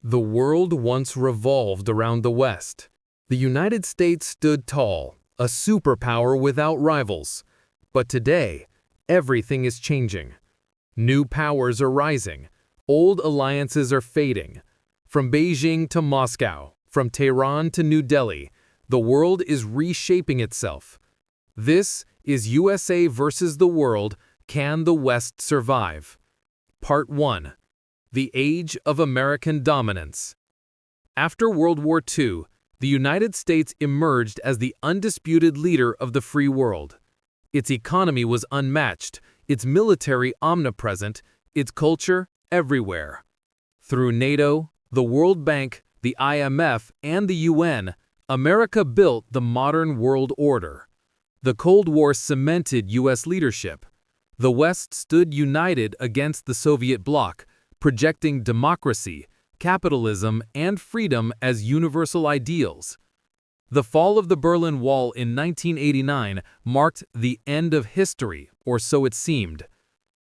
The world once revolved around the West. The United States stood tall, a superpower without rivals. But today, everything is changing. New powers are rising. Old alliances are fading. From Beijing to Moscow, from Tehran to New Delhi, the world is reshaping itself. This is USA versus the world. Can the West survive? Part 1. The Age of American Dominance. After World War II, the United States emerged as the undisputed leader of the free world. Its economy was unmatched, its military omnipresent, its culture everywhere. Through NATO, the World Bank, the IMF, and the UN, America built the modern world order. The Cold War cemented U.S. leadership. The West stood united against the Soviet bloc, projecting democracy, capitalism, and freedom as universal ideals. The fall of the Berlin Wall in 1989 marked the end of history, or so it seemed.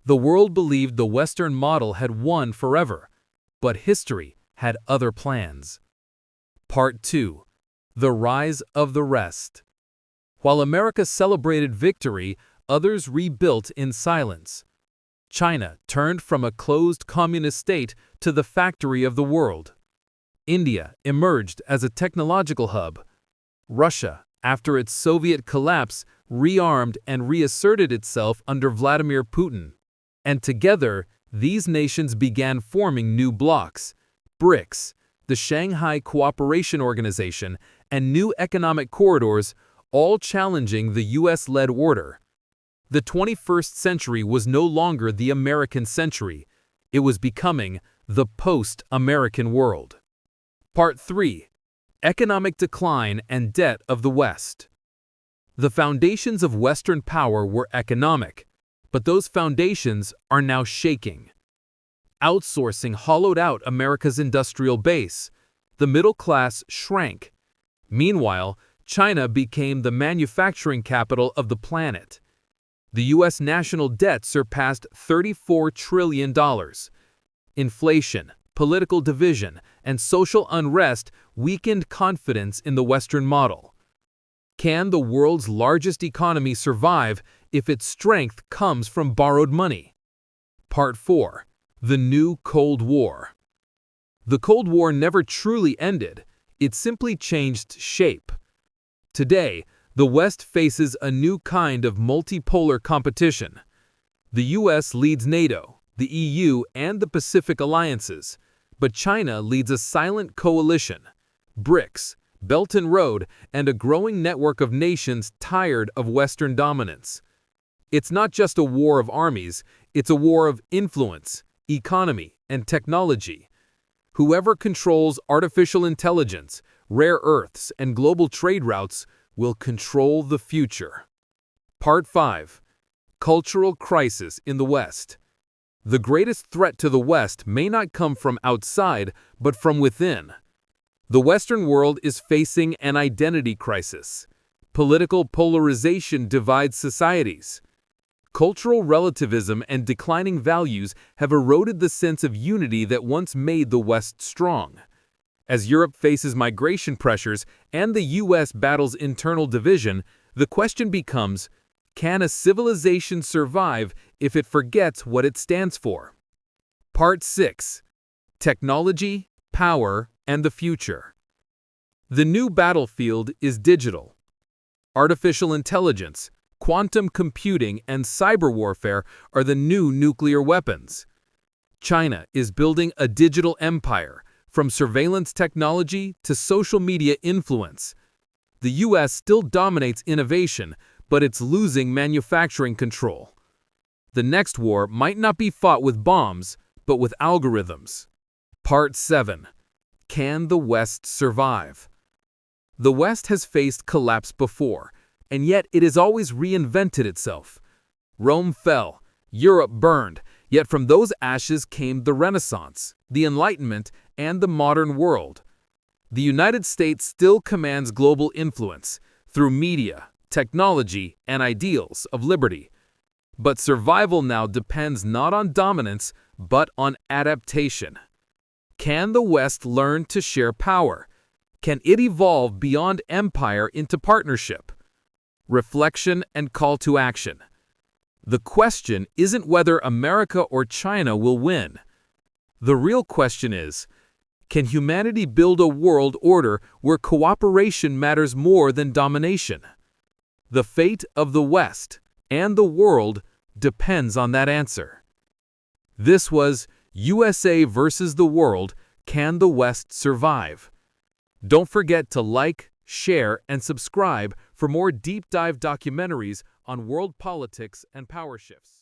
The world believed the Western model had won forever, but history had other plans. Part 2. The Rise of the Rest. While America celebrated victory, others rebuilt in silence. China turned from a closed communist state to the factory of the world. India emerged as a technological hub. Russia, after its Soviet collapse, rearmed and reasserted itself under Vladimir Putin. And together, these nations began forming new blocs: BRICS, the Shanghai Cooperation Organization, and new economic corridors, all challenging the US-led order. The 21st century was no longer the American century. It was becoming the post-American world. Part 3. Economic Decline and Debt of the West. The foundations of Western power were economic, but those foundations are now shaking. Outsourcing hollowed out America's industrial base. The middle class shrank. Meanwhile, China became the manufacturing capital of the planet. The U.S. national debt surpassed $34 trillion. Inflation, political division, and social unrest weakened confidence in the Western model. Can the world's largest economy survive if its strength comes from borrowed money? Part 4. The New Cold War. The Cold War never truly ended. It simply changed shape. Today, the West faces a new kind of multipolar competition. The US leads NATO, the EU, and the Pacific alliances, but China leads a silent coalition, BRICS, Belt and Road, and a growing network of nations tired of Western dominance. It's not just a war of armies, it's a war of influence, economy, and technology. Whoever controls artificial intelligence, rare earths, and global trade routes will control the future. Part 5. Cultural Crisis in the West. The greatest threat to the West may not come from outside, but from within. The Western world is facing an identity crisis. Political polarization divides societies. Cultural relativism and declining values have eroded the sense of unity that once made the West strong. As Europe faces migration pressures and the U.S. battles internal division, the question becomes, can a civilization survive if it forgets what it stands for? Part 6. Technology, Power, and the Future. The new battlefield is digital. Artificial intelligence, quantum computing, and cyber warfare are the new nuclear weapons. China is building a digital empire, from surveillance technology to social media influence. The U.S. still dominates innovation, but it's losing manufacturing control. The next war might not be fought with bombs, but with algorithms. Part 7. Can the West survive? The West has faced collapse before, and yet it has always reinvented itself. Rome fell, Europe burned, yet from those ashes came the Renaissance, the Enlightenment, and the modern world. The United States still commands global influence through media, technology, and ideals of liberty. But survival now depends not on dominance, but on adaptation. Can the West learn to share power? Can it evolve beyond empire into partnership? Reflection and call to action. The question isn't whether America or China will win. The real question is, can humanity build a world order where cooperation matters more than domination? The fate of the West and the world depends on that answer. This was USA versus the World. Can the West survive? Don't forget to like, share, and subscribe for more deep dive documentaries on world politics and power shifts.